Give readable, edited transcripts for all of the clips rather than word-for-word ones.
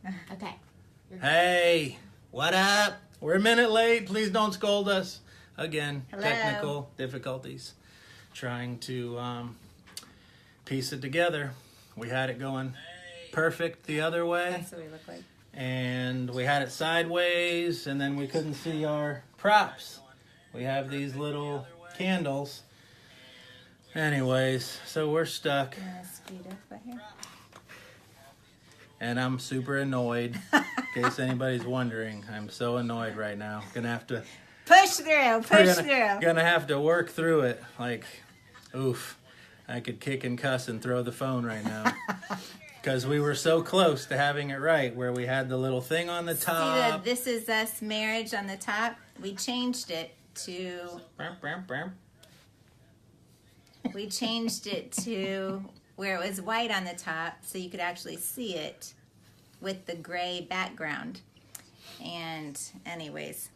Okay. Hey, what up? We're a minute late. Please don't scold us. Again, Hello. Technical difficulties. Trying to piece it together. We had it going perfect the other way. That's what we look like. And we had it sideways, and then we couldn't see our props. We have these little candles. Anyways, so we're stuck. You want to speed up right here? And I'm super annoyed. In case anybody's wondering, I'm so annoyed right now. Gonna have to Push through. Gonna have to work through it. Like, oof. I could kick and cuss and throw the phone right now. Because we were so close to having it right, where we had the little thing on the top. See the This Is Us marriage on the top? We changed it to... We changed it to where it was white on the top so you could actually see it with the gray background. And anyways.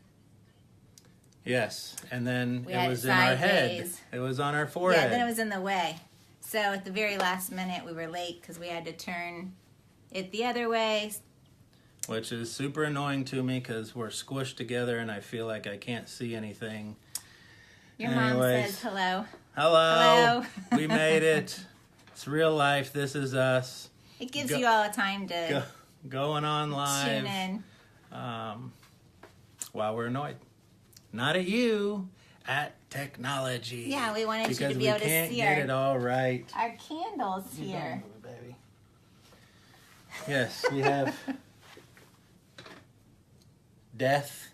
Yes, and then We it had was it in our head. sideways. It was on our forehead. Yeah, then it was in the way. So at the very last minute we were late because we had to turn it the other way. Which is super annoying to me because we're squished together and I feel like I can't see anything. Your mom says hello. Hello. Hello. We made it. It's real life. This is us. It gives you all a time to Going on live. tune in. While we're annoyed. Not at you, at technology. Yeah, we wanted you to be able to see Because we can't get it all right. our candles here. Baby. Yes, we have death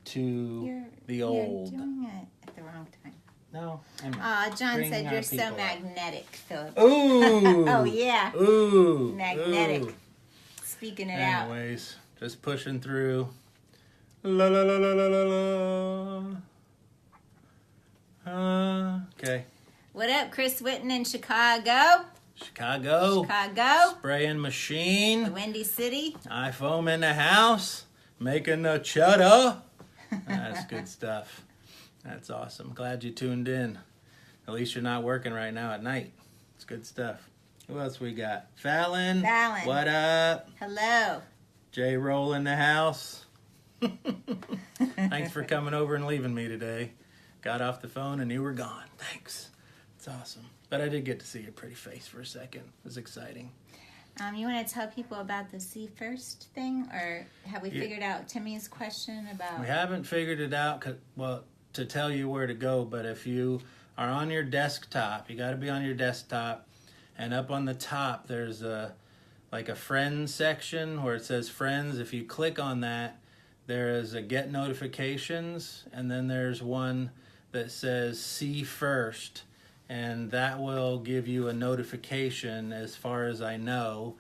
to the old. You're doing it at the wrong time. No, I'm John bringing said our you're so people up. magnetic, Philip. Ooh. Oh, yeah. Ooh. Magnetic. Ooh. Speaking it out. Anyways, just pushing through. La la la la la la la. Okay. What up, Chris Whitten in Chicago? Chicago. Chicago. Spraying machine. The Windy City. iPhone in the house. Making the cheddar. That's good stuff. That's awesome. Glad you tuned in. At least you're not working right now at night. It's good stuff. Who else we got? Fallon. Fallon. What up? Hello. J Roll in the house. Thanks for coming over and leaving me today. Got off the phone and you were gone. Thanks. It's awesome. But I did get to see your pretty face for a second. It was exciting. You want to tell people about the See First thing? Or have we figured out Timmy's question about... We haven't figured it out, to tell you where to go, but if you are on your desktop, you got to be on your desktop, and up on the top there's a friends section where it says friends. If you click on that, there is a get notifications, and then there's one that says See First, and that will give you a notification. As far as I know,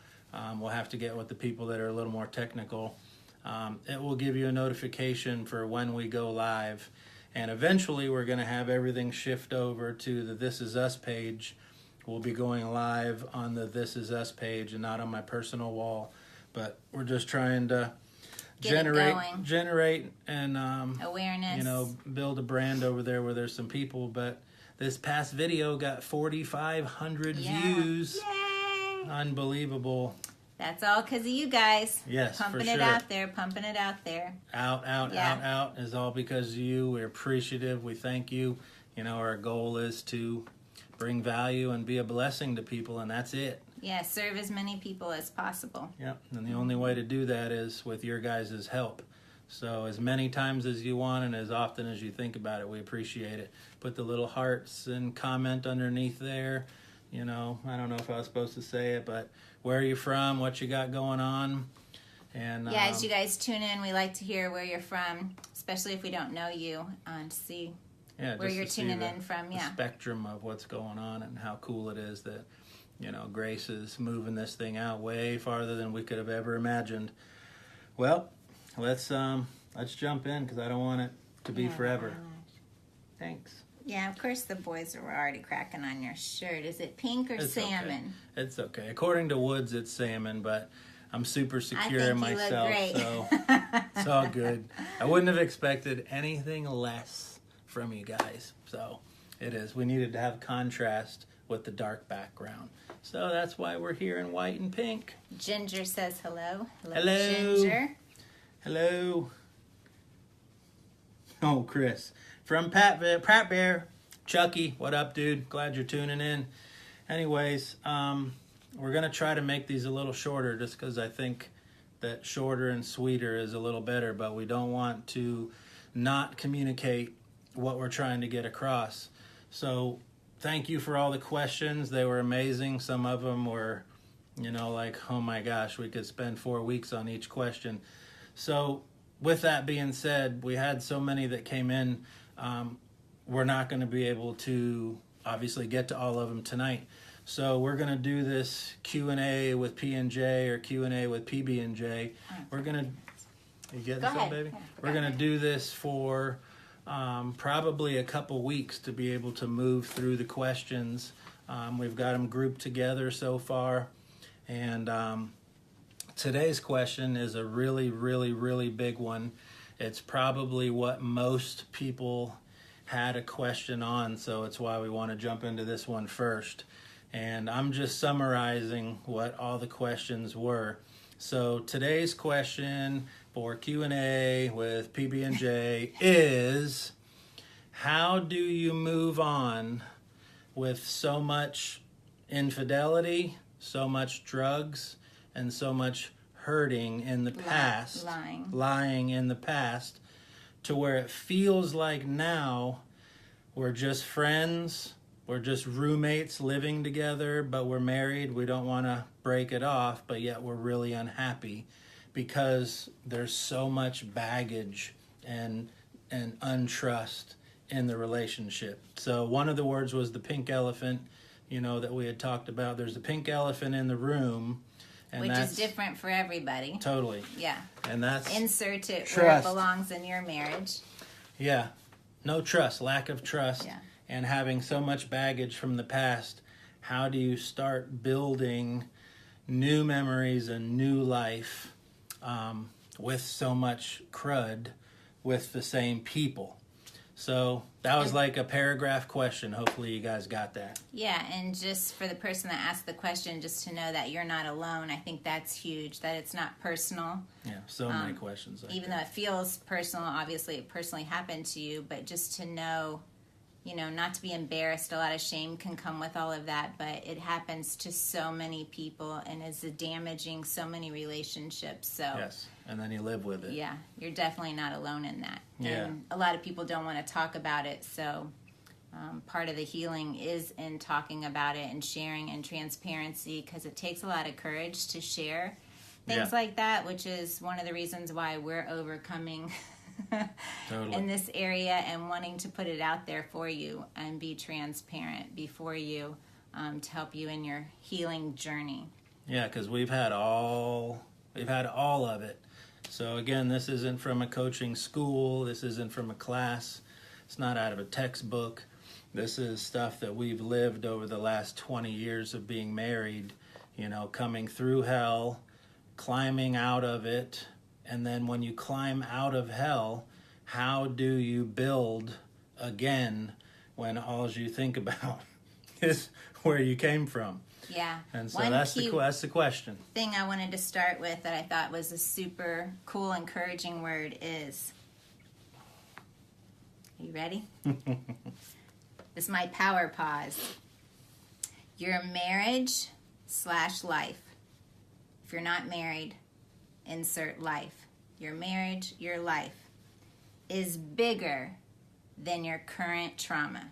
we'll have to get with the people that are a little more technical. It will give you a notification for when we go live. And eventually we're going to have everything shift over to the This Is Us page. We'll be going live on the This Is Us page and not on my personal wall. But we're just trying to generate and awareness. Build a brand over there where there's some people. But this past video got 4,500 views. Yay! Unbelievable. That's all because of you guys. Yes, pumping for sure. it out there, pumping it out there. Out is all because of you. We're appreciative. We thank you. Our goal is to bring value and be a blessing to people, and that's it. Yeah, serve as many people as possible. Yep, and the only way to do that is with your guys' help. So as many times as you want and as often as you think about it, we appreciate it. Put the little hearts and comment underneath there. I don't know if I was supposed to say it, but where are you from? What you got going on? And as you guys tune in, we like to hear where you're from, especially if we don't know you, to see where you're tuning in from. The spectrum of what's going on and how cool it is that Grace is moving this thing out way farther than we could have ever imagined. Well, let's jump in because I don't want it to be forever. Thanks. Yeah, of course the boys are already cracking on your shirt. Is it pink or salmon? Okay. It's okay. According to Woods, it's salmon, but I'm super secure in myself, so it's all good. I wouldn't have expected anything less from you guys, so it is. We needed to have contrast with the dark background. So that's why we're here in white and pink. Ginger says hello. Hello. Ginger. Hello. Oh, Chris. From Pat Bear. Chucky, what up, dude? Glad you're tuning in. Anyways, we're going to try to make these a little shorter just because I think that shorter and sweeter is a little better, but we don't want to not communicate what we're trying to get across. So thank you for all the questions. They were amazing. Some of them were, like, oh my gosh, we could spend 4 weeks on each question. So with that being said, we had so many that came in. We're not going to be able to obviously get to all of them tonight. So we're going to do this Q&A with P&J or Q&A with PB&J. We're going to... You getting some, baby? We're going to do this for probably a couple weeks to be able to move through the questions. We've got them grouped together so far. And today's question is a really, really, really big one. It's probably what most people had a question on, so it's why we want to jump into this one first. And I'm just summarizing what all the questions were. So today's question for Q&A with PB&J is, how do you move on with so much infidelity, so much drugs, and so much hurting in the past, lying in the past, to where it feels like now we're just friends, we're just roommates living together, but we're married, we don't want to break it off, but yet we're really unhappy because there's so much baggage and untrust in the relationship. So one of the words was the pink elephant, that we had talked about. There's a pink elephant in the room. And which is different for everybody. Totally. Yeah. And that's insert it trust. where it belongs in your marriage. Yeah. No trust, lack of trust. Yeah. And having so much baggage from the past. How do you start building new memories and new life with so much crud with the same people? So that was like a paragraph question. Hopefully you guys got that. Yeah, and just for the person that asked the question, just to know that you're not alone, I think that's huge, that it's not personal. Yeah, so many questions. Even though it feels personal, obviously it personally happened to you, but just to know, not to be embarrassed. A lot of shame can come with all of that, but it happens to so many people and is damaging so many relationships. So yes, and then you live with it. Yeah, you're definitely not alone in that. Yeah. And a lot of people don't want to talk about it, so part of the healing is in talking about it and sharing and transparency, because it takes a lot of courage to share things like that, which is one of the reasons why we're overcoming totally. in this area and wanting to put it out there for you and be transparent before you to help you in your healing journey. Yeah, because we've had all of it. So again, this isn't from a coaching school. This isn't from a class. It's not out of a textbook. This is stuff that we've lived over the last 20 years of being married, coming through hell, climbing out of it. And then when you climb out of hell, how do you build again when all you think about is where you came from? Yeah. And so that's the question. Thing I wanted to start with that I thought was a super cool, encouraging word is, are you ready? This is my power pause. Your marriage/life. If you're not married, insert life. Your marriage, your life is bigger than your current trauma.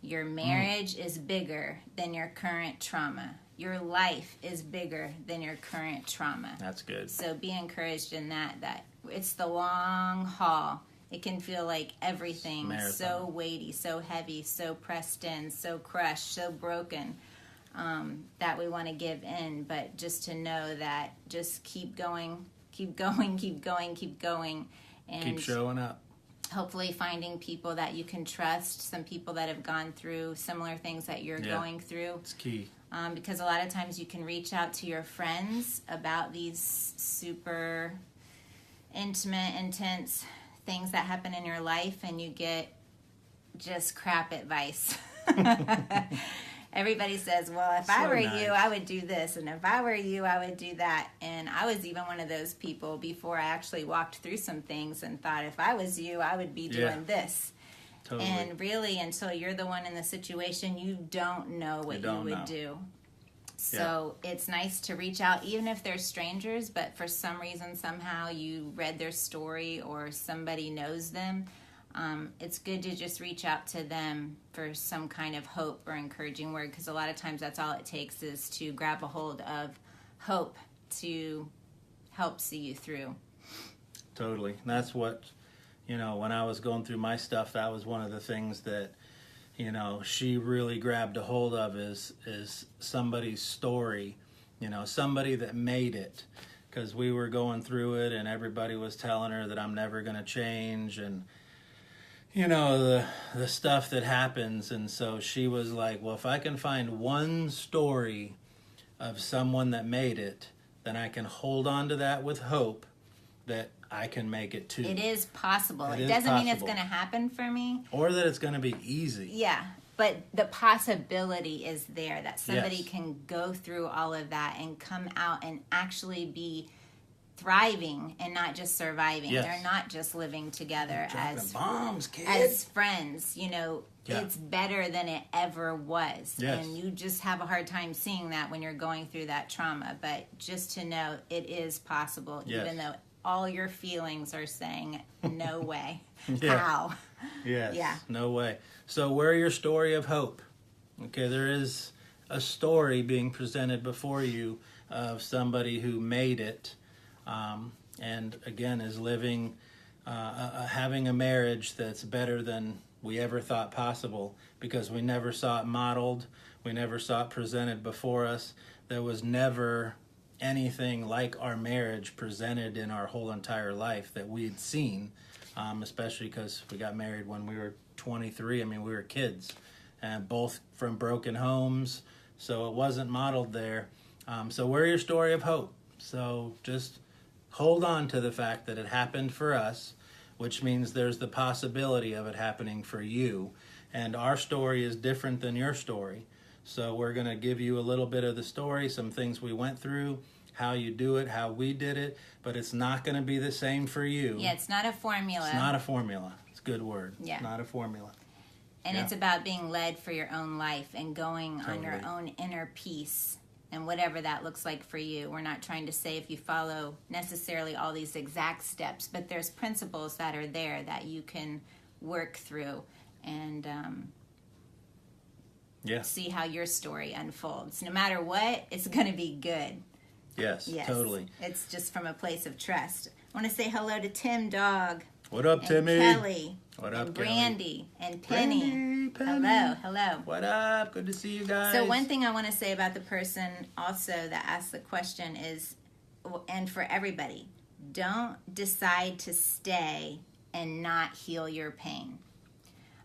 Your marriage is bigger than your current trauma. Your life is bigger than your current trauma. That's good. So be encouraged in that it's the long haul. It can feel like everything so weighty, so heavy, so pressed in, so crushed, so broken, that we want to give in. But just to know that just keep going, keep going, keep going, keep going. And keep showing up. Hopefully finding people that you can trust, some people that have gone through similar things that you're going through. It's key. Because a lot of times you can reach out to your friends about these super intimate, intense things that happen in your life, and you get just crap advice. Everybody says, well, if I were you, I would do this. And if I were you, I would do that. And I was even one of those people before I actually walked through some things and thought, if I was you, I would be doing this. Totally. And really, until you're the one in the situation, you don't know what you would do. So it's nice to reach out, even if they're strangers, but for some reason, somehow you read their story or somebody knows them. It's good to just reach out to them for some kind of hope or encouraging word, because a lot of times that's all it takes is to grab a hold of hope to help see you through. Totally. That's what, when I was going through my stuff, that was one of the things that, she really grabbed a hold of is somebody's story, somebody that made it, because we were going through it and everybody was telling her that I'm never going to change and, the stuff that happens. And so she was like, well, if I can find one story of someone that made it, then I can hold on to that with hope that I can make it too. It is possible. It doesn't mean it's going to happen for me. Or that it's going to be easy. Yeah, but the possibility is there that somebody can go through all of that and come out and actually be thriving and not just surviving. Yes. They're not just living together as bombs, kid. As friends. It's better than it ever was. Yes. And you just have a hard time seeing that when you're going through that trauma. But just to know it is possible, even though all your feelings are saying, no way. How? Yes. Yeah. No way. So we're your story of hope. Okay, there is a story being presented before you of somebody who made it, and again is living, having a marriage that's better than we ever thought possible, because we never saw it modeled, we never saw it presented before us. There was never anything like our marriage presented in our whole entire life that we'd seen, especially because we got married when we were 23. I mean, we were kids, and both from broken homes, so it wasn't modeled there. So we're your story of hope. So just hold on to the fact that it happened for us, which means there's the possibility of it happening for you. And our story is different than your story. So we're going to give you a little bit of the story, some things we went through, how you do it, how we did it, but it's not going to be the same for you. Yeah, it's not a formula. It's not a formula. It's a good word. Yeah. Not a formula. And it's about being led for your own life and going on your own inner peace. And whatever that looks like for you. We're not trying to say if you follow necessarily all these exact steps, but there's principles that are there that you can work through and see how your story unfolds. No matter what, it's going to be good. Yes, totally. It's just from a place of trust. I want to say hello to Tim Dog. What up, and Timmy? Kelly. What up, and Kelly? Brandy and Penny. Penny. Hello. What up? Good to see you guys. So one thing I want to say about the person also that asked the question is, and for everybody, don't decide to stay and not heal your pain.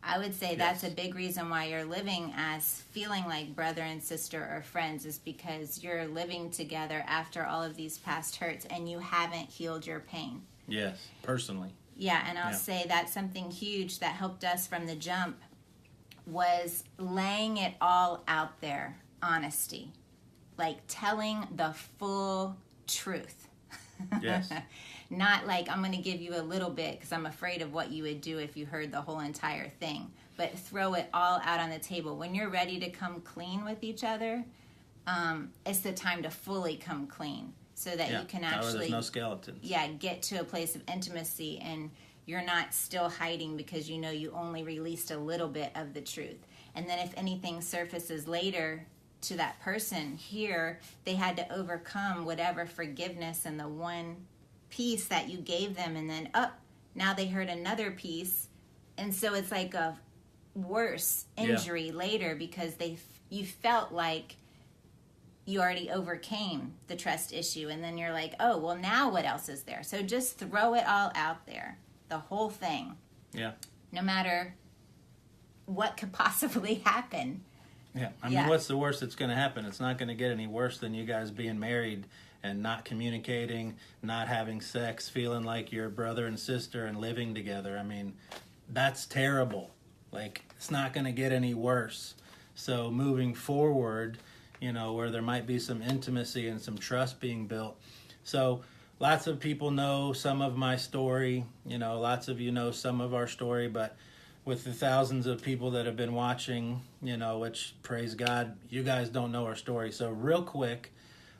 I would say that's a big reason why you're living as feeling like brother and sister or friends, is because you're living together after all of these past hurts and you haven't healed your pain. Yes, personally. Yeah, and I'll say that's something huge that helped us from the jump was laying it all out there, honesty. Like telling the full truth. Yes. Not like I'm going to give you a little bit because I'm afraid of what you would do if you heard the whole entire thing. But throw it all out on the table. When you're ready to come clean with each other, it's the time to fully come clean. So that you can actually, there's no skeletons. Yeah, get to a place of intimacy and you're not still hiding because you know you only released a little bit of the truth. And then if anything surfaces later to that person here, they had to overcome whatever forgiveness and the one piece that you gave them, and then now they heard another piece, and so it's like a worse injury later because you felt like you already overcame the trust issue, and then you're like, oh, well, now what else is there? So just throw it all out there, the whole thing. Yeah. No matter what could possibly happen. Yeah. I mean, what's the worst that's going to happen? It's not going to get any worse than you guys being married and not communicating, not having sex, feeling like you're brother and sister and living together. I mean, that's terrible. Like, it's not going to get any worse. So moving forward, where there might be some intimacy and some trust being built. So lots of people know some of my story. Lots of you know some of our story, but with the thousands of people that have been watching, which, praise God, you guys don't know our story. So real quick,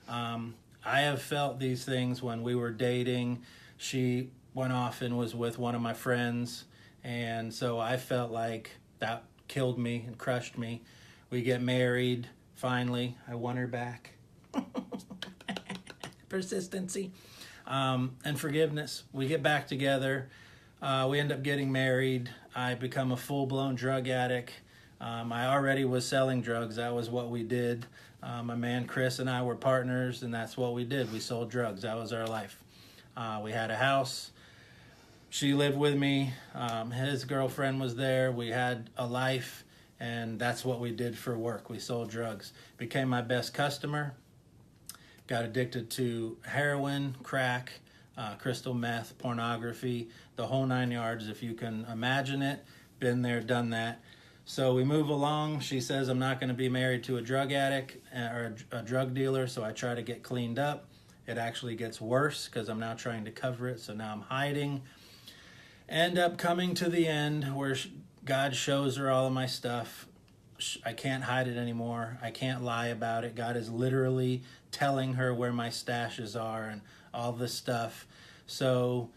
I have felt these things when we were dating. She went off and was with one of my friends, and so I felt like that killed me and crushed me. We get married, finally. I won her back. Persistency. And forgiveness. We get back together. We end up getting married. I become a full-blown drug addict. I already was selling drugs. That was what we did. My man Chris and I were partners, and that's what we did. We sold drugs. That was our life. We had a house. She lived with me. His girlfriend was there. We had a life, and that's what we did for work. We sold drugs. Became my best customer. Got addicted to heroin, crack, crystal meth, pornography, the whole 9 yards, if you can imagine it. Been there, done that. So we move along. She says I'm not going to be married to a drug addict or a drug dealer, so I try to get cleaned up. It actually gets worse because I'm now trying to cover it, so now I'm hiding. End up coming to the end where God shows her all of my stuff. I can't hide it anymore. I can't lie about it. God is literally telling her where my stashes are and all this stuff. So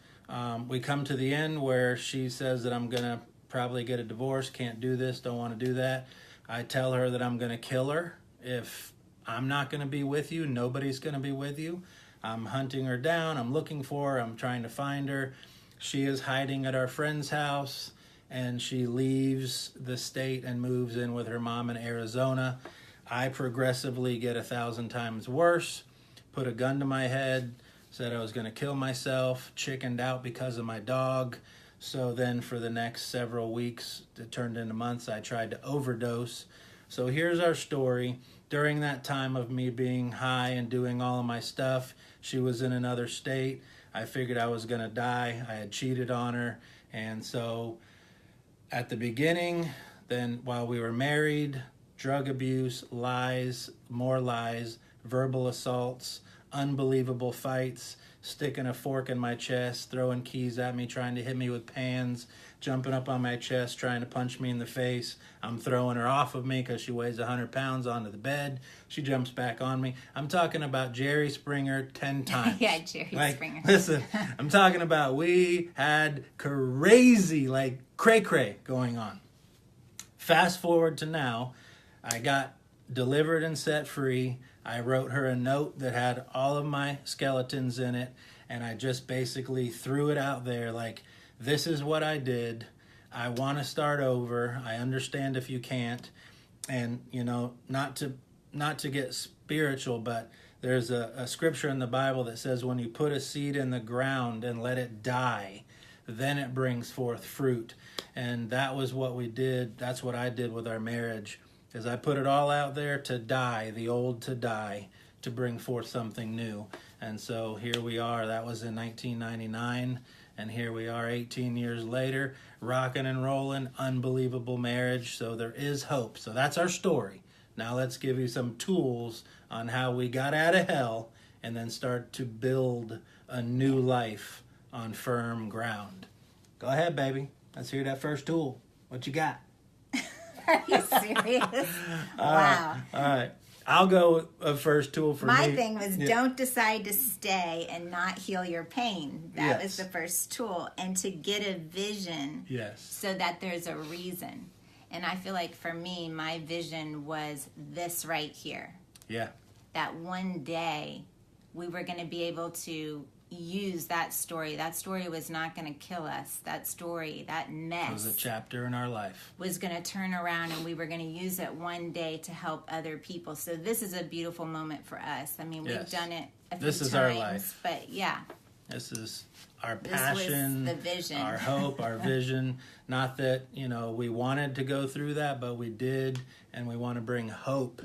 we come to the end where she says that I'm going to probably get a divorce, can't do this, don't want to do that. I tell her that I'm going to kill her. If I'm not going to be with you, nobody's going to be with you. I'm hunting her down. I'm looking for her. I'm trying to find her. She is hiding at our friend's house, and she leaves the state and moves in with her mom in Arizona. I progressively get 1,000 times worse, put a gun to my head, said I was going to kill myself, chickened out because of my dog. So then for the next several weeks, it turned into months, I tried to overdose. So here's our story. During that time of me being high and doing all of my stuff, she was in another state. I figured I was going to die. I had cheated on her. And so at the beginning, then while we were married, drug abuse, lies, more lies, verbal assaults, unbelievable fights, sticking a fork in my chest, throwing keys at me, trying to hit me with pans, jumping up on my chest, trying to punch me in the face. I'm throwing her off of me because she weighs 100 pounds onto the bed. She jumps back on me. I'm talking about Jerry Springer 10 times. Yeah, Jerry Springer. Listen, I'm talking about we had crazy, cray-cray going on. Fast forward to now, I got delivered and set free. I wrote her a note that had all of my skeletons in it, and I just basically threw it out there like, this is what I did. I want to start over. I understand if you can't. And, not to get spiritual, but there's a scripture in the Bible that says when you put a seed in the ground and let it die, then it brings forth fruit. And that was what we did. That's what I did with our marriage. Is I put it all out there to die, the old to die, to bring forth something new. And so here we are. That was in 1999, and here we are 18 years later, rocking and rolling, unbelievable marriage. So there is hope. So that's our story. Now let's give you some tools on how we got out of hell and then start to build a new life on firm ground. Go ahead, baby. Let's hear that first tool. What you got? Are you serious? Wow. All right. I'll go with a first tool for My me. thing was don't decide to stay and not heal your pain. That was the first tool. And to get a vision so that there's a reason. And I feel like for me, my vision was this right here. Yeah. That one day we were going to be able to use that story. That story was not going to kill us. That story, that mess, it was a chapter in our life, was going to turn around, and we were going to use it one day to help other people. So this is a beautiful moment for us. I mean, we've done it a few times. This is our life. But yeah. This is our passion, this was the vision. Our hope, our vision. Not that, we wanted to go through that, but we did, and we want to bring hope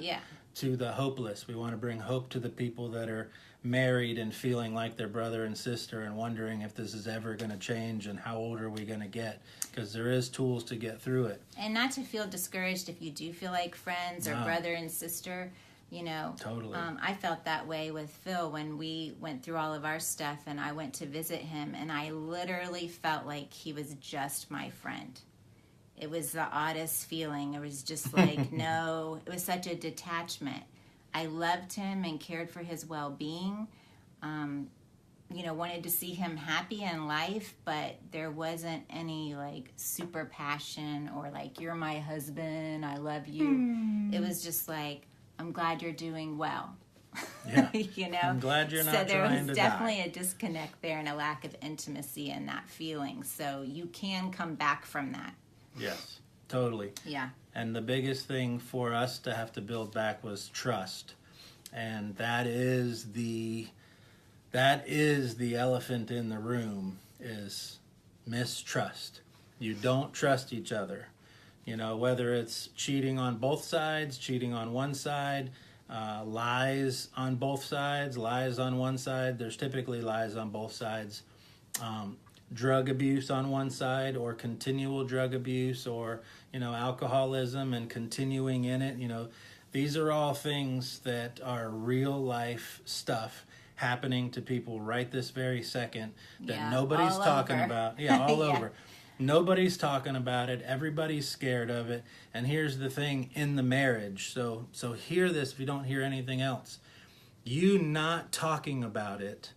to the hopeless. We want to bring hope to the people that are married and feeling like their brother and sister and wondering if this is ever going to change and how old are we going to get, because there is tools to get through it. And not to feel discouraged if you do feel like friends or brother and sister, you know. Totally. I felt that way with Phil when we went through all of our stuff and I went to visit him, and I literally felt like he was just my friend. It was the oddest feeling. It was just like, no, it was such a detachment. I loved him and cared for his well-being, you know, wanted to see him happy in life, but there wasn't any like super passion or like, you're my husband, I love you. It was just like, I'm glad you're doing well. Yeah. You know? I'm glad you're not trying to die. So there was definitely die. a disconnect there and a lack of intimacy in that feeling. So you can come back from that. Yes, totally. Yeah. And the biggest thing for us to have to build back was trust. And that is the elephant in the room, is mistrust. You don't trust each other. You know, whether it's cheating on both sides, cheating on one side, lies on both sides, lies on one side. There's typically lies on both sides. Drug abuse on one side, or continual drug abuse, or, you know, alcoholism and continuing in it. You know, these are all things that are real life stuff happening to people right this very second that nobody's talking about. Yeah, all over. Nobody's talking about it. Everybody's scared of it. And here's the thing in the marriage. So hear this if you don't hear anything else. You not talking about it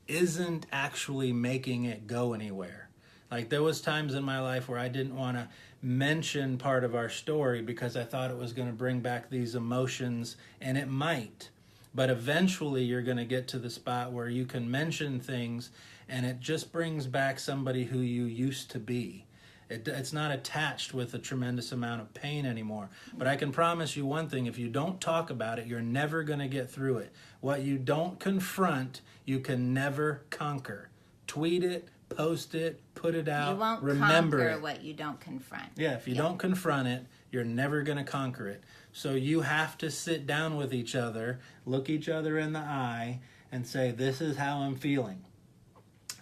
isn't actually making it go anywhere. Like, there was times in my life where I didn't want to mention part of our story because I thought it was going to bring back these emotions, and it might. But eventually you're going to get to the spot where you can mention things and it just brings back somebody who you used to be. It's not attached with a tremendous amount of pain anymore. But I can promise you one thing, if you don't talk about it, you're never going to get through it. What you don't confront, you can never conquer. Tweet it, post it, put it out, you won't remember conquer it. what you don't confront. Yeah, if you don't confront it, you're never going to conquer it. So you have to sit down with each other, look each other in the eye, and say, this is how I'm feeling.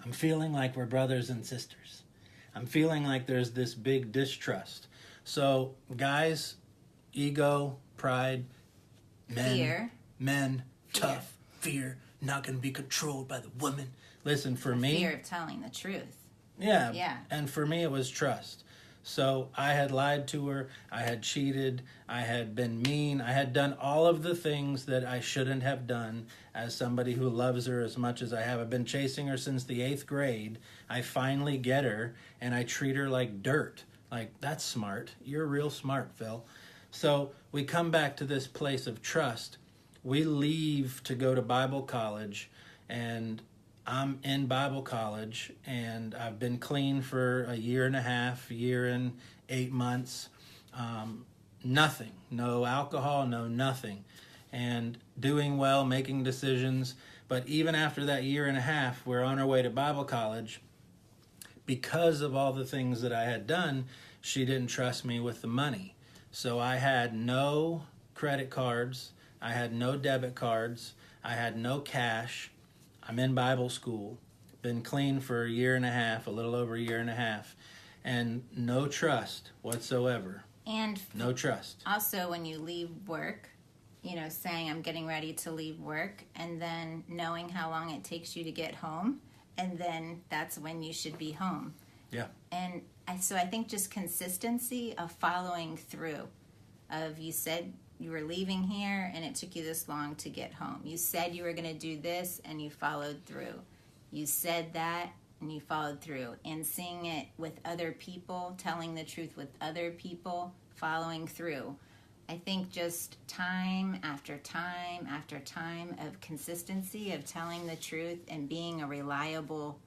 I'm feeling like we're brothers and sisters. I'm feeling like there's this big distrust. So, guys, ego, pride, men, tough, fear, not going to be controlled by the woman. Listen, for me... Fear of telling the truth. Yeah. And for me, it was trust. So I had lied to her, I had cheated, I had been mean, I had done all of the things that I shouldn't have done as somebody who loves her as much as I have. I've been chasing her since the 8th grade. I finally get her, and I treat her like dirt. Like, that's smart. You're real smart, Phil. So we come back to this place of trust. We leave to go to Bible college, and I'm in Bible college, and I've been clean for a year and a half, year and 8 months. Nothing, no alcohol, no nothing. And doing well, making decisions. But even after that year and a half, we're on our way to Bible college. Because of all the things that I had done, she didn't trust me with the money. So I had no credit cards. I had no debit cards. I had no cash. I'm in Bible school, been clean for a year and a half, a little over a year and a half, and no trust whatsoever. And no trust. Also, when you leave work, you know, saying I'm getting ready to leave work, and then knowing how long it takes you to get home, and then that's when you should be home. Yeah. And so I think just consistency of following through, of you said you were leaving here and it took you this long to get home. You said you were going to do this and you followed through. You said that and you followed through. And seeing it with other people, telling the truth with other people, following through. I think just time after time after time of consistency, of telling the truth and being a reliable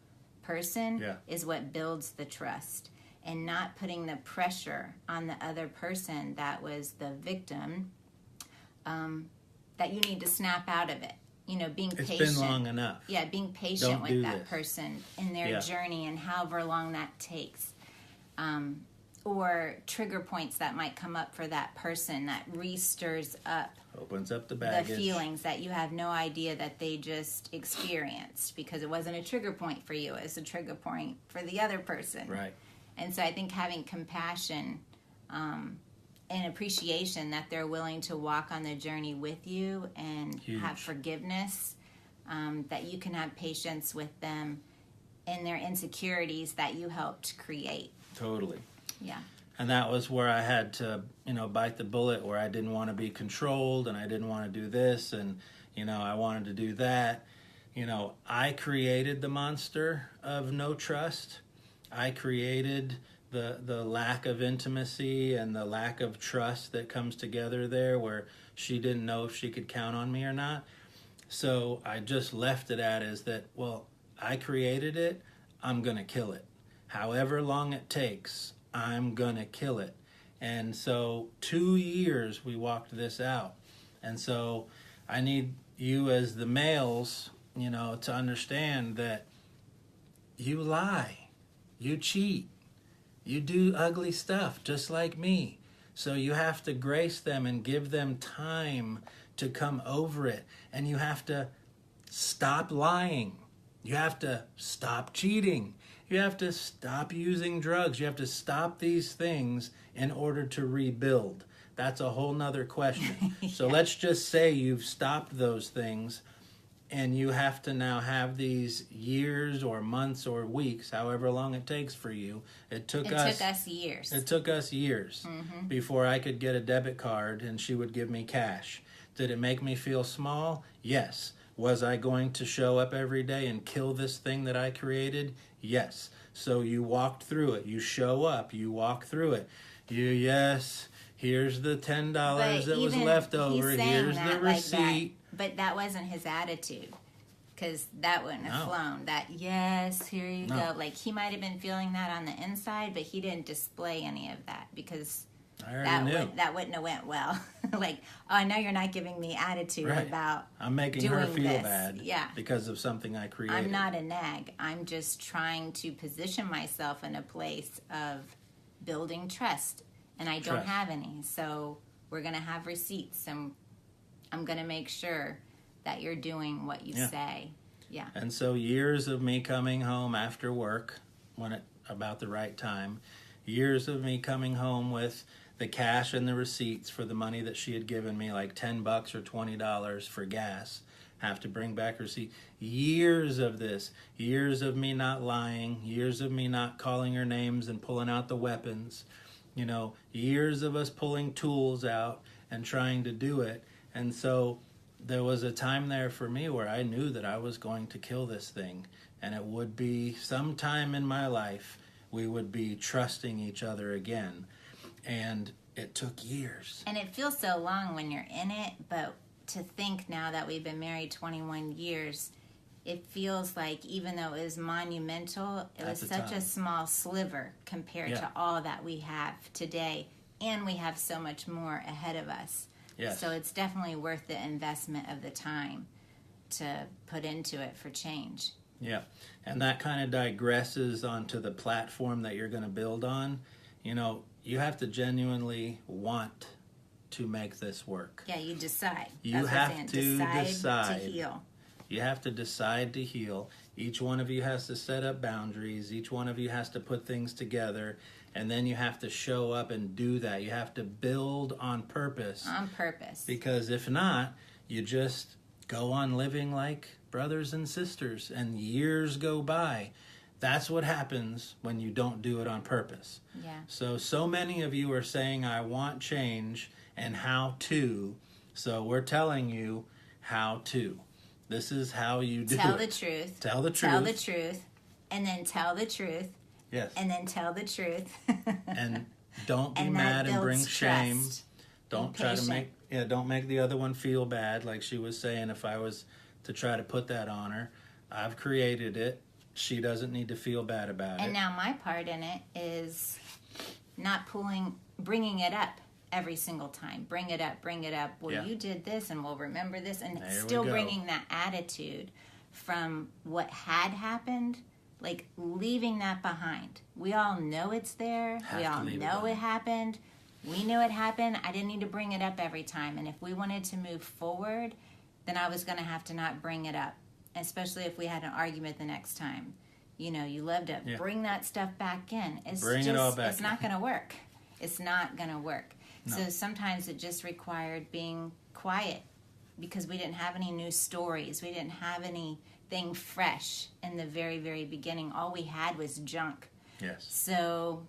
person is what builds the trust. And not putting the pressure on the other person that was the victim, that you need to snap out of it. You know, being patient. It's been long enough. Yeah, being patient with that person in their journey and however long that takes. or trigger points that might come up for that person that re-stirs up, opens up the baggage, the feelings that you have no idea that they just experienced, because it wasn't a trigger point for you, it was a trigger point for the other person. Right. And so I think having compassion and appreciation that they're willing to walk on the journey with you, and Huge. have forgiveness, that you can have patience with them and their insecurities that you helped create. Totally. Yeah. And that was where I had to, bite the bullet, where I didn't want to be controlled, and I didn't want to do this, and, I wanted to do that. I created the monster of no trust. I created the lack of intimacy and the lack of trust that comes together there, where she didn't know if she could count on me or not. So I just left it at is that, well, I created it, I'm going to kill it. However long it takes, I'm going to kill it. And so 2 years we walked this out. And so I need you as the males, to understand that you lie, you cheat, you do ugly stuff just like me. So you have to grace them and give them time to come over it. And you have to stop lying. You have to stop cheating. You have to stop using drugs. You have to stop these things in order to rebuild. That's a whole nother question. Yeah. So let's just say you've stopped those things, and you have to now have these years or months or weeks, however long it takes for you. It took us years. It took us years before I could get a debit card and she would give me cash. Did it make me feel small? Yes. Was I going to show up every day and kill this thing that I created? Yes. So you walked through it. You show up. You walk through it. Yes, here's the $10 that was left over. Here's the receipt. But that wasn't his attitude, because that wouldn't have flown. That, yes, here you go. Like, he might have been feeling that on the inside, but he didn't display any of that, because that wouldn't have went well. Like, oh, I know you're not giving me attitude about I'm making her feel bad because of something I created. I'm not a nag. I'm just trying to position myself in a place of building trust, and I don't have any. So we're going to have receipts, and I'm going to make sure that you're doing what you say. Yeah. And so years of me coming home after work, about the right time, years of me coming home with the cash and the receipts for the money that she had given me, like $10 or $20 for gas, have to bring back receipt. Years of this, years of me not lying, years of me not calling her names and pulling out the weapons, years of us pulling tools out and trying to do it. And so there was a time there for me where I knew that I was going to kill this thing, and it would be sometime in my life we would be trusting each other again. And it took years. And it feels so long when you're in it, but to think now that we've been married 21 years, it feels like, even though it was monumental, it was such a small sliver compared to all that we have today. And we have so much more ahead of us. Yes. So it's definitely worth the investment of the time to put into it for change. Yeah. And that kind of digresses onto the platform that you're going to build on. You have to genuinely want to make this work. Yeah, you decide. You have to decide to heal. You have to decide to heal. Each one of you has to set up boundaries. Each one of you has to put things together. And then you have to show up and do that. You have to build on purpose. On purpose. Because if not, you just go on living like brothers and sisters, and years go by. That's what happens when you don't do it on purpose. Yeah. So many of you are saying, I want change and how to. So we're telling you how to. This is how you do it. Tell the truth. Tell the truth. Tell the truth. And then tell the truth. Yes. And then tell the truth. And don't be mad and bring shame. Don't try to don't make the other one feel bad, like she was saying. If I was to try to put that on her, I've created it. She doesn't need to feel bad about it. And now my part in it is not bringing it up every single time. Bring it up. Well, you did this, and we'll remember this, and still bringing that attitude from what had happened. like leaving that behind. We all know it's there. We all know it happened. We knew it happened. I didn't need to bring it up every time. And if we wanted to move forward, then I was going to have to not bring it up, especially if we had an argument the next time. You know, you love to bring that stuff back in. It's it all back it's not going to work. It's not going to work. No. So sometimes it just required being quiet because we didn't have any new stories. We didn't have anything fresh in the very, very beginning. All we had was junk. Yes. So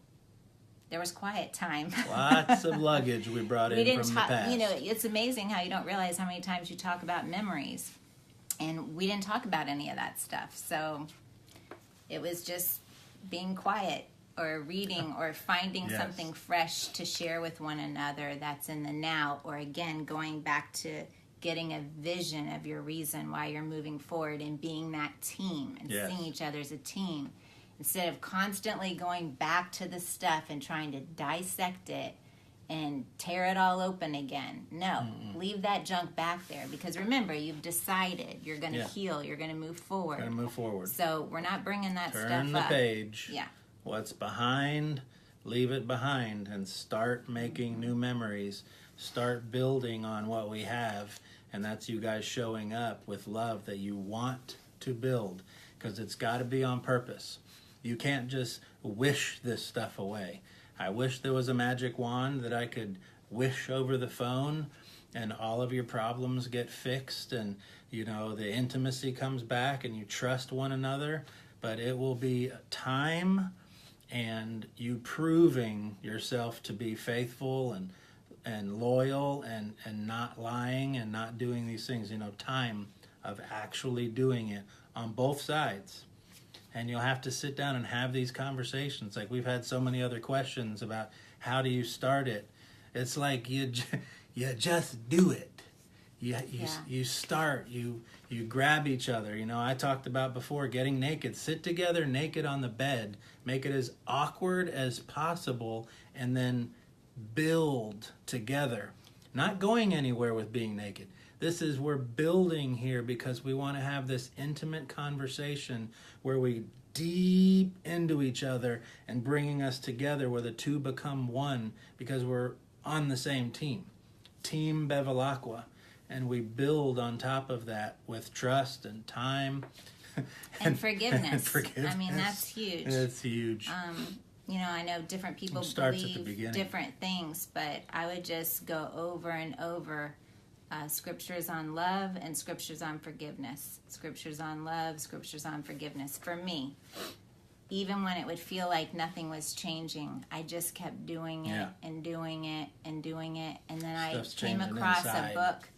there was quiet time. Lots of luggage we brought in from the past. You know, it's amazing how you don't realize how many times you talk about memories. And we didn't talk about any of that stuff. So it was just being quiet or reading or finding something fresh to share with one another that's in the now. Or again, going back to getting a vision of your reason why you're moving forward and being that team and seeing each other as a team. Instead of constantly going back to the stuff and trying to dissect it and tear it all open again. No, leave that junk back there. Because remember, you've decided you're going to heal. You're going to move forward. Going to move forward. So we're not bringing that stuff up. Turn the page. Yeah. What's behind, leave it behind and start making new memories. Start building on what we have. And that's you guys showing up with love that you want to build. Because it's got to be on purpose. You can't just wish this stuff away. I wish there was a magic wand that I could wish over the phone and all of your problems get fixed and, you know, the intimacy comes back and you trust one another. But it will be time and you proving yourself to be faithful and loyal and not lying and not doing these things. You know, time of actually doing it on both sides. And you'll have to sit down and have these conversations. Like we've had so many other questions about how do you start it. It's like you just do it. You start. You grab each other. You know, I talked about before getting naked. Sit together naked on the bed. Make it as awkward as possible, and then build together. Not going anywhere with being naked. We're building here because we want to have this intimate conversation where we deep into each other and bringing us together where the two become one because we're on the same team. Team Bevilacqua. And we build on top of that with trust and time. And forgiveness. I mean, that's huge. It's huge. You know, I know different people believe different things, but I would just go over and over scriptures on love and scriptures on forgiveness. Scriptures on love, scriptures on forgiveness. For me, even when it would feel like nothing was changing, I just kept doing it and doing it and doing it. And then I came across a book.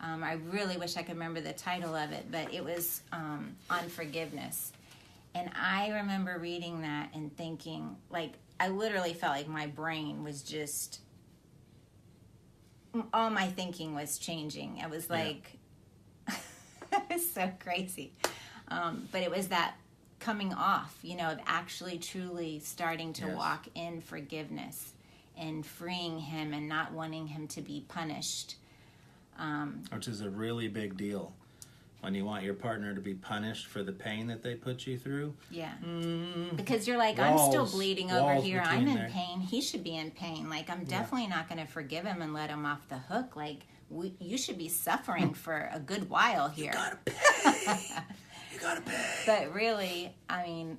I really wish I could remember the title of it, but it was on forgiveness. And I remember reading that and thinking, like, I literally felt like my brain was just, all my thinking was changing. It was like, it was so crazy. But it was that coming off, you know, of actually truly starting to walk in forgiveness and freeing him and not wanting him to be punished. Which is a really big deal. When you want your partner to be punished for the pain that they put you through. Yeah. Because you're like, I'm still bleeding over here. I'm in pain. He should be in pain. Like, I'm definitely not going to forgive him and let him off the hook. Like, you should be suffering for a good while here. You got to pay. You got to pay. But really, I mean,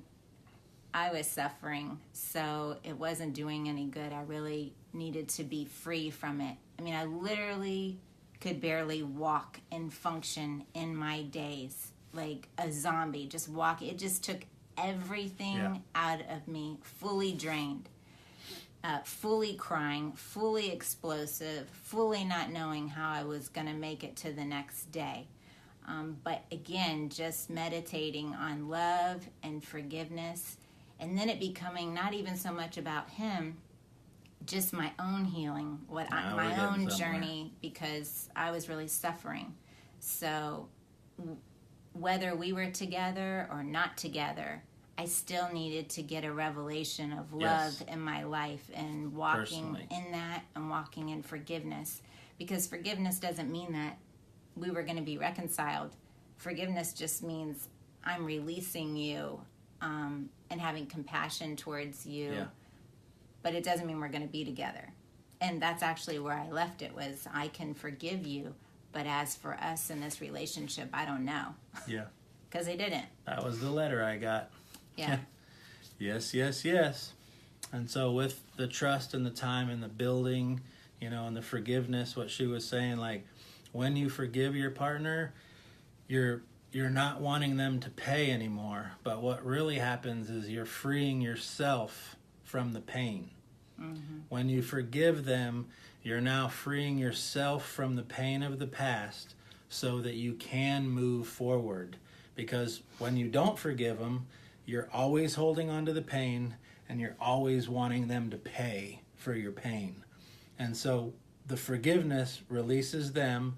I was suffering. So it wasn't doing any good. I really needed to be free from it. I mean, I literally could barely walk and function in my days like a zombie, just walk. It just took everything out of me, fully drained, fully crying, fully explosive, fully not knowing how I was going to make it to the next day. But again, just meditating on love and forgiveness, and then it becoming not even so much about him, just my own healing, my own journey, because I was really suffering. So whether we were together or not together, I still needed to get a revelation of love in my life and walking in that and walking in forgiveness. Because forgiveness doesn't mean that we were going to be reconciled. Forgiveness just means I'm releasing you and having compassion towards you. Yeah. But it doesn't mean we're going to be together. And that's actually where I left it, was I can forgive you, but as for us in this relationship, I don't know. Yeah. Because they didn't. That was the letter I got. Yeah. Yes, yes, yes. And so with the trust and the time and the building, and the forgiveness, what she was saying, like, when you forgive your partner, you're not wanting them to pay anymore. But what really happens is you're freeing yourself from the pain. Mm-hmm. When you forgive them, you're now freeing yourself from the pain of the past so that you can move forward. Because when you don't forgive them, you're always holding on to the pain and you're always wanting them to pay for your pain. And so the forgiveness releases them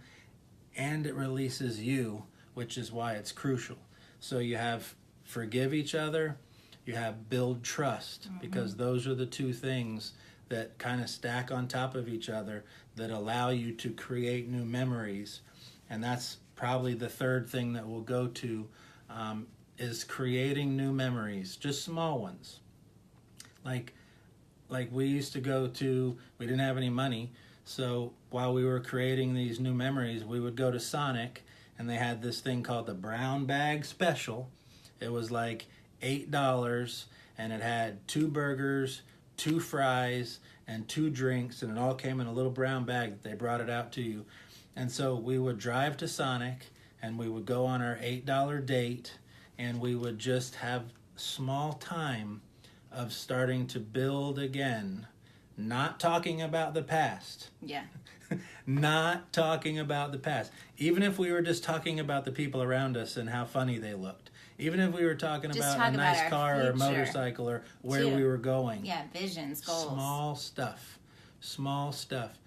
and it releases you, which is why it's crucial. So you have forgive each other, you have build trust, because those are the two things that kind of stack on top of each other that allow you to create new memories. And that's probably the third thing that we'll go to, is creating new memories, just small ones. Like we used to go to, we didn't have any money, so while we were creating these new memories, we would go to Sonic, and they had this thing called the Brown Bag Special. It was like $8, and it had 2 burgers, 2 fries, and 2 drinks, and it all came in a little brown bag that they brought it out to you. And so we would drive to Sonic, and we would go on our $8 date, and we would just have small time of starting to build again, not talking about the past. Yeah. Not talking about the past. Even if we were just talking about the people around us and how funny they looked. Even if we were talking about a nice car or a motorcycle or where we were going. Yeah, visions, goals. Small stuff.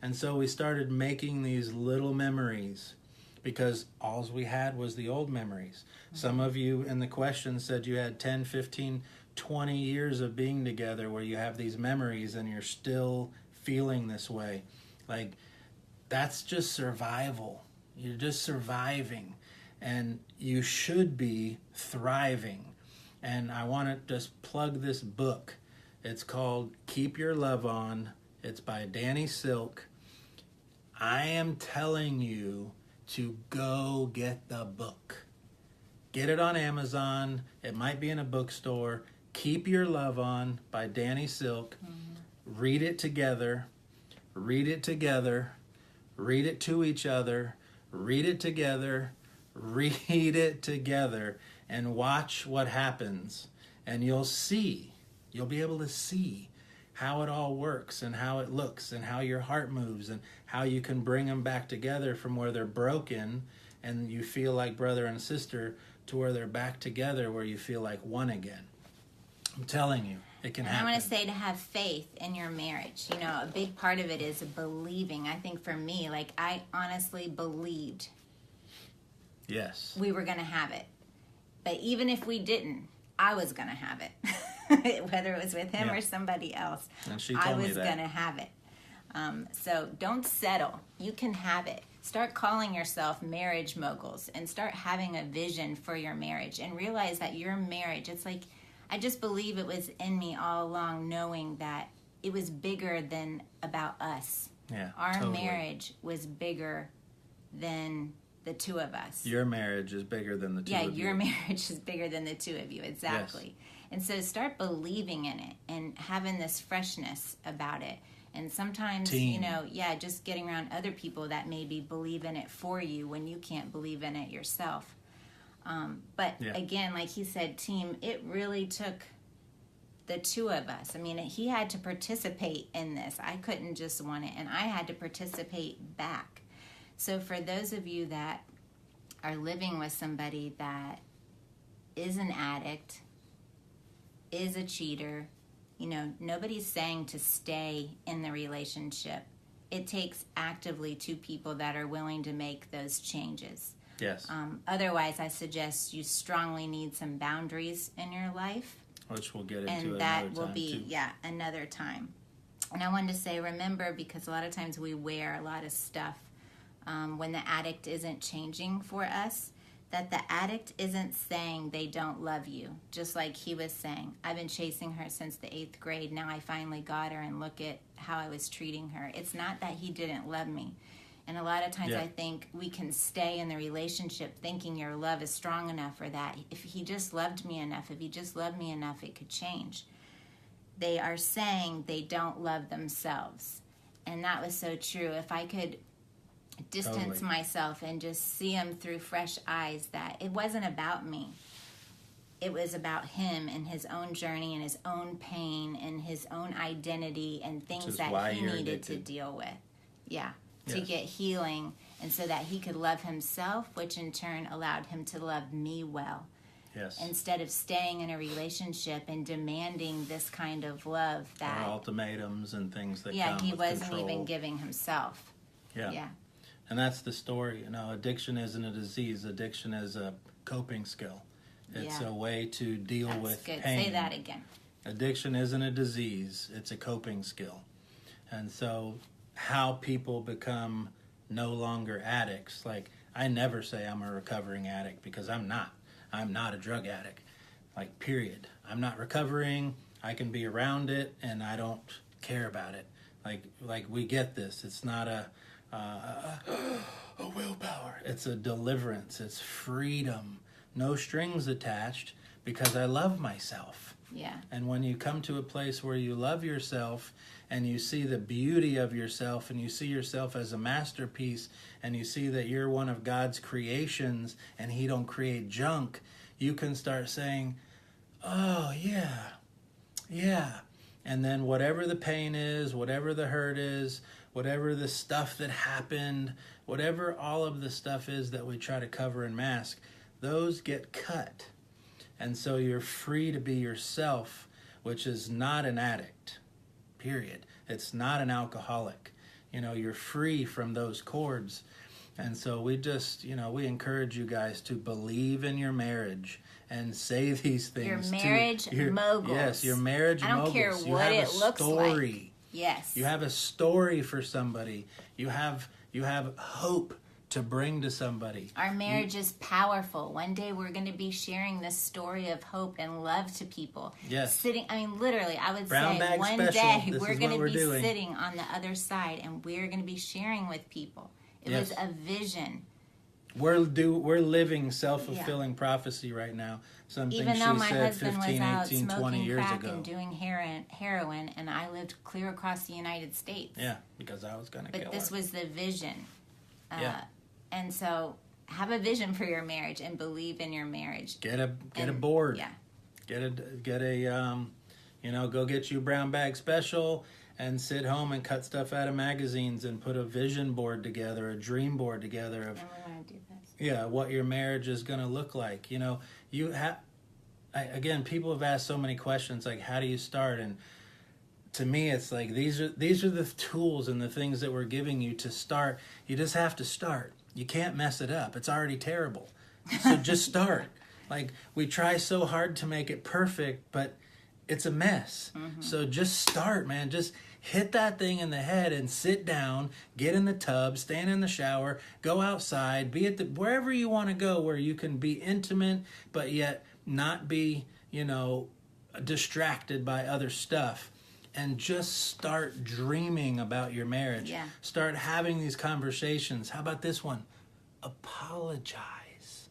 And so we started making these little memories because all we had was the old memories. Mm-hmm. Some of you in the question said you had 10, 15, 20 years of being together where you have these memories and you're still feeling this way. Like, that's just survival. You're just surviving. And you should be thriving. And I want to just plug this book. It's called Keep Your Love On. It's by Danny Silk. I am telling you to go get the book. Get it on Amazon. It might be in a bookstore. Keep Your Love On by Danny Silk. Mm-hmm. Read it together. Read it together. Read it to each other. Read it together. Read it together. And watch what happens. And you'll be able to see how it all works and how it looks and how your heart moves and how you can bring them back together from where they're broken and you feel like brother and sister to where they're back together where you feel like one again. I'm telling you, it can happen. I want to say to have faith in your marriage. A big part of it is believing. I think for me, I honestly believed yes, we were going to have it. But even if we didn't, I was going to have it. Whether it was with him or somebody else, and she told I was me that. going to have it. So don't settle. You can have it. Start calling yourself marriage moguls and start having a vision for your marriage and realize that your marriage, it's like, I just believe it was in me all along, knowing that it was bigger than about us. Yeah, our totally. marriage was bigger than the two of us. Your marriage is bigger than the two of you. Yeah, your marriage is bigger than the two of you, exactly. Yes. And so start believing in it and having this freshness about it. And sometimes, just getting around other people that maybe believe in it for you when you can't believe in it yourself. Again, like he said, team, it really took the two of us. I mean, he had to participate in this. I couldn't just want it, and I had to participate back. So for those of you that are living with somebody that is an addict, is a cheater, nobody's saying to stay in the relationship. It takes actively two people that are willing to make those changes. Yes. Otherwise, I suggest you strongly need some boundaries in your life. Which we'll get into another time. And that will be, another time. And I wanted to say, remember, because a lot of times we wear a lot of stuff when the addict isn't changing for us, that the addict isn't saying they don't love you, just like he was saying, I've been chasing her since the 8th grade. Now I finally got her, and look at how I was treating her. It's not that he didn't love me. And a lot of times I think we can stay in the relationship thinking your love is strong enough, or that if he just loved me enough, it could change. They are saying they don't love themselves. And that was so true. If I could distance myself and just see him through fresh eyes, that it wasn't about me. It was about him and his own journey and his own pain and his own identity and things that he needed to deal with. Yeah. To get healing, and so that he could love himself, which in turn allowed him to love me well. Yes. Instead of staying in a relationship and demanding this kind of love that... Or ultimatums and things that come he with wasn't control. Even giving himself. Yeah. And that's the story. Addiction isn't a disease. Addiction is a coping skill. It's a way to deal with good. pain. Say that again. Addiction isn't a disease. It's a coping skill. And so how people become no longer addicts, like, I never say I'm a recovering addict, because I'm not. I'm not a drug addict. Like, period. I'm not recovering. I can be around it, and I don't care about it. Like we get this. It's not a willpower. It's a deliverance. It's freedom. No strings attached, because I love myself. Yeah. And when you come to a place where you love yourself, and you see the beauty of yourself, and you see yourself as a masterpiece, and you see that you're one of God's creations, and he don't create junk, you can start saying, oh, yeah. And then whatever the pain is, whatever the hurt is, whatever the stuff that happened, whatever all of the stuff is that we try to cover and mask, those get cut. And so you're free to be yourself, which is not an addict. Period. It's not an alcoholic. You're free from those cords. And so we just, we encourage you guys to believe in your marriage and say these things. Your marriage moguls. Yes, your marriage moguls. I don't care what it looks like. Yes. You have a story for somebody. You have hope to bring to somebody. Our marriage is powerful. One day we're going to be sharing this story of hope and love to people. Yes. Literally, I would Brown say bag one special. day This we're is going what to we're be doing. sitting on the other side, and we're going to be sharing with people. It was a vision. We're living self-fulfilling prophecy right now. Something Even though my she said husband 15, was out 18, 20 smoking years crack ago. and doing heroin, and I lived clear across the United States. Yeah, because I was going to kill her. But this was the vision. Yeah. And so have a vision for your marriage and believe in your marriage. Get a board. Yeah. Get a go get you a brown bag special and sit home and cut stuff out of magazines and put a vision board together, a dream board together of what your marriage is going to look like. Again, people have asked so many questions, like, how do you start? And to me, it's like these are the tools and the things that we're giving you to start. You just have to start. You can't mess it up. It's already terrible. So just start. Like, we try so hard to make it perfect, but it's a mess. Mm-hmm. So just start, man. Just hit that thing in the head and sit down, get in the tub, stand in the shower, go outside, be at wherever you want to go, where you can be intimate, but yet not be, distracted by other stuff. And just start dreaming about your marriage. Yeah. Start having these conversations. How about this one? Apologize.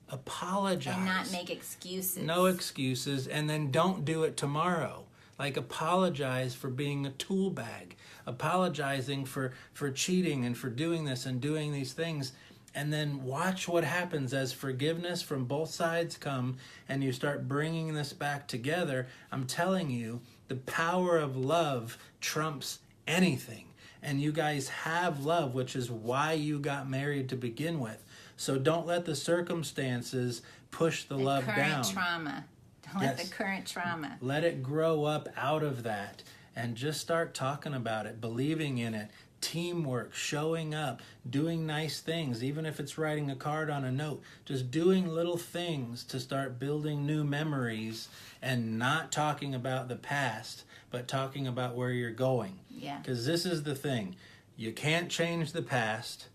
And not make excuses. No excuses. And then don't do it tomorrow. Like, apologize for being a tool bag. Apologizing for cheating and for doing this and doing these things. And then watch what happens as forgiveness from both sides come and you start bringing this back together. I'm telling you, the power of love trumps anything. And you guys have love, which is why you got married to begin with. So don't let the circumstances push the love down. Trauma. Don't let the current trauma. Let it grow up out of that and just start talking about it, believing in it. Teamwork, showing up, doing nice things, even if it's writing a card on a note, just doing little things to start building new memories and not talking about the past, but talking about where you're going. Yeah. Because this is the thing. You can't change the past.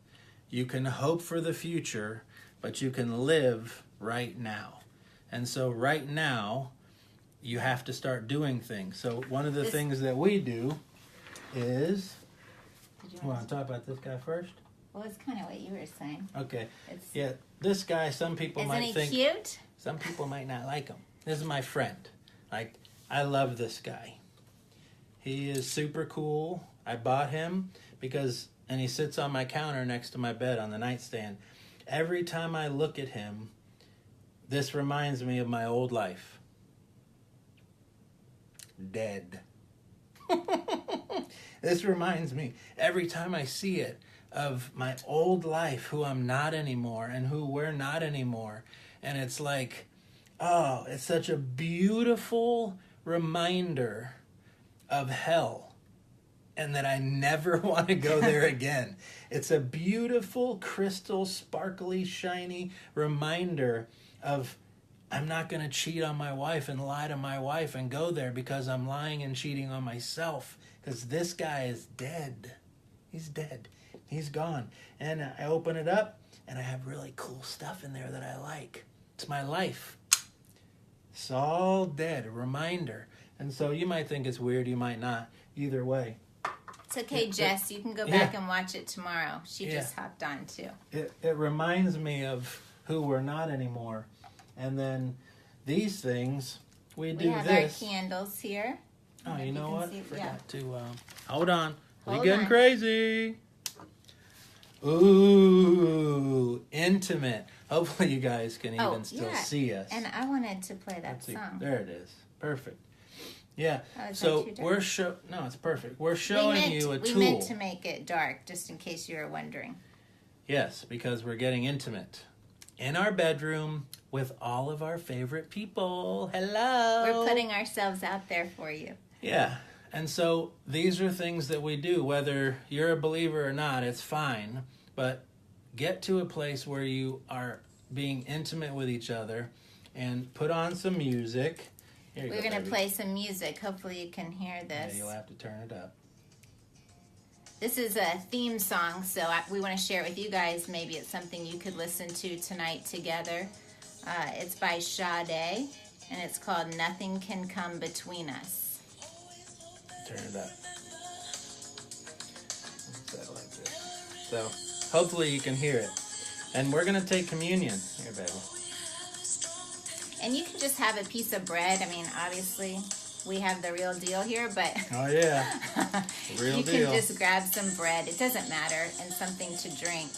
You can hope for the future, but you can live right now. And so right now, you have to start doing things. So one of the things that we do is... You want to talk about this guy first? Well, it's kind of what you were saying. Okay. Yeah, this guy, some people might think... Isn't he cute? Some people might not like him. This is my friend. Like, I love this guy. He is super cool. I bought him because... And he sits on my counter next to my bed on the nightstand. Every time I look at him, this reminds me of my old life. Dead. This reminds me, every time I see it, of my old life, who I'm not anymore and who we're not anymore. And it's like, oh, it's such a beautiful reminder of hell. And that I never want to go there again. It's a beautiful, crystal, sparkly, shiny reminder of I'm not going to cheat on my wife and lie to my wife and go there because I'm lying and cheating on myself. Because this guy is dead. He's dead. He's gone. And I open it up and I have really cool stuff in there that I like. It's my life. It's all dead. A reminder. And so you might think it's weird. You might not. Either way. It's okay, Jess. You can go back and watch it tomorrow. She just hopped on, too. It reminds me of who we're not anymore. And then these things, we do have this. Our candles here. Oh, you know what? I forgot to... hold on. Hold We're getting on. crazy. Ooh, intimate. Hopefully you guys can even still see us. And I wanted to play that song. There it is. Perfect. Yeah, Oh, so no, it's perfect. We're showing you a tool. We meant to make it dark, just in case you were wondering. Yes, because we're getting intimate. In our bedroom with all of our favorite people. Hello! We're putting ourselves out there for you. Yeah, and so these are things that we do. Whether you're a believer or not, it's fine. But get to a place where you are being intimate with each other and put on some music. We're going to play some music. Hopefully you can hear this. Yeah, you'll have to turn it up. This is a theme song, so we want to share it with you guys. Maybe it's something you could listen to tonight together. It's by Sade, and it's called Nothing Can Come Between Us. Turn it up. Set it like this. So, hopefully you can hear it. And we're going to take communion. Here, baby. And you can just have a piece of bread. I mean, obviously, we have the real deal here, but... Oh, yeah. Real you deal. can just grab some bread. It doesn't matter. And something to drink.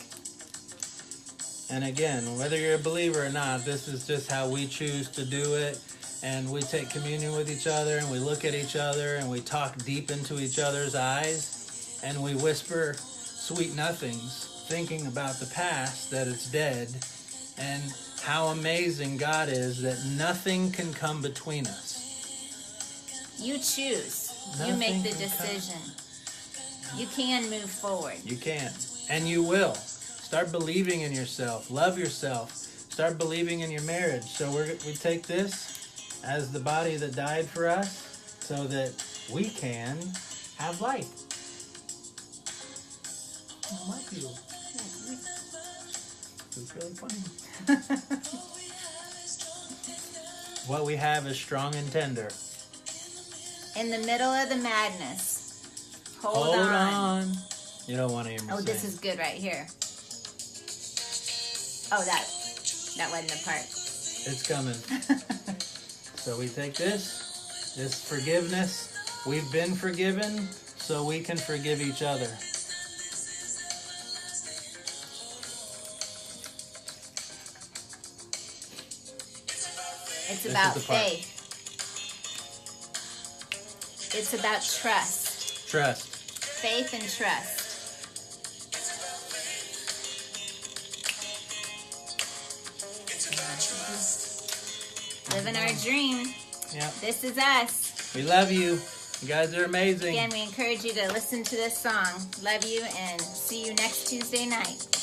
And again, whether you're a believer or not, this is just how we choose to do it. And we take communion with each other, and we look at each other, and we talk deep into each other's eyes. And we whisper sweet nothings, thinking about the past, that it's dead. And... how amazing God is that nothing can come between us. You choose. You make the decision. You can move forward. You can. And you will. Start believing in yourself. Love yourself. Start believing in your marriage. So we take this as the body that died for us so that we can have life. I like you. It's really funny. What we have is strong and tender. In the middle of the madness. Hold on. You don't want to hear me sing. This is good right here. Oh, that wasn't the part. It's coming. So we take this forgiveness. We've been forgiven, so we can forgive each other. It's about faith. It's about trust. Trust. Faith and trust. Living our dream. Yep. This is us. We love you. You guys are amazing. Again, we encourage you to listen to this song. Love you and see you next Tuesday night.